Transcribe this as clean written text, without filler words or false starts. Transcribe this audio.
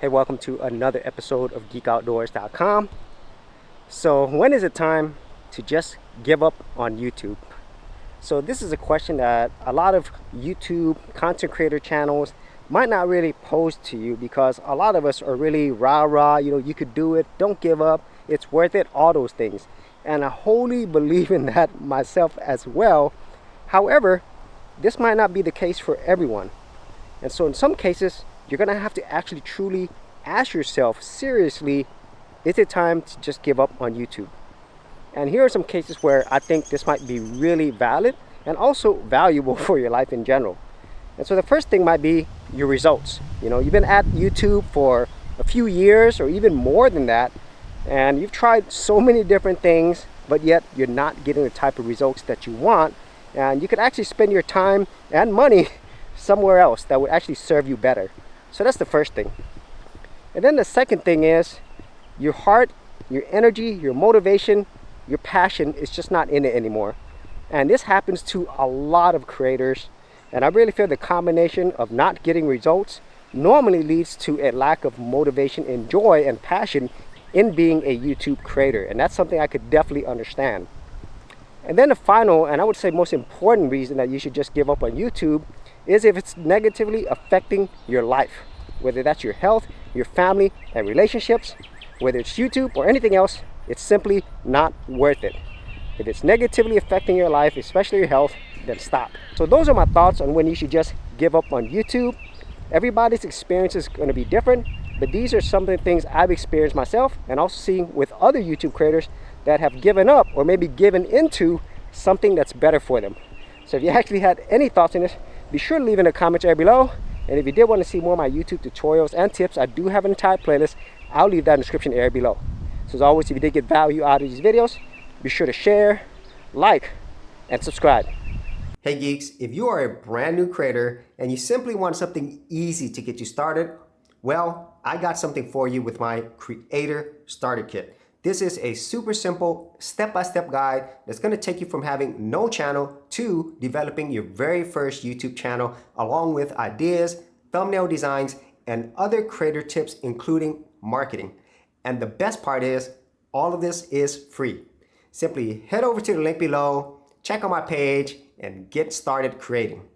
Hey, welcome to another episode of GeekOutdoors.com. So when is it time to just give up on YouTube? So this is a question that a lot of YouTube content creator channels might not really pose to you, because a lot of us are really rah-rah, you could do it, don't give up, it's worth it, all those things. And I wholly believe in that myself as well. However, this might not be the case for everyone. And so in some cases, you're gonna have to actually truly ask yourself seriously, is it time to just give up on YouTube? And here are some cases where I think this might be really valid and also valuable for your life in general. And so the first thing might be your results. You've been at YouTube for a few years or even more than that, and you've tried so many different things, but yet you're not getting the type of results that you want. And you could actually spend your time and money somewhere else that would actually serve you better. So that's the first thing. And then the second thing is your heart, your energy, your motivation, your passion is just not in it anymore. And this happens to a lot of creators. And I really feel the combination of not getting results normally leads to a lack of motivation and joy and passion in being a YouTube creator. And that's something I could definitely understand. And then the final, and I would say most important reason that you should just give up on YouTube is if it's negatively affecting your life, whether that's your health, your family, and relationships, whether it's YouTube or anything else, it's simply not worth it. If it's negatively affecting your life, especially your health, then stop. So those are my thoughts on when you should just give up on YouTube. Everybody's experience is going to be different, but these are some of the things I've experienced myself and also seeing with other YouTube creators that have given up or maybe given into something that's better for them. So if you actually had any thoughts on this, be sure to leave in the comments area below. And if you did want to see more of my YouTube tutorials and tips, I do have an entire playlist. I'll leave that in the description area below. So as always, if you did get value out of these videos, be sure to share, like, and subscribe. Hey geeks, if you are a brand new creator and you simply want something easy to get you started, well, I got something for you with my Creator Starter Kit. This is a super simple step-by-step guide that's going to take you from having no channel to developing your very first YouTube channel, along with ideas, thumbnail designs, and other creator tips, including marketing. And the best part is, all of this is free. Simply head over to the link below, check out my page, and get started creating.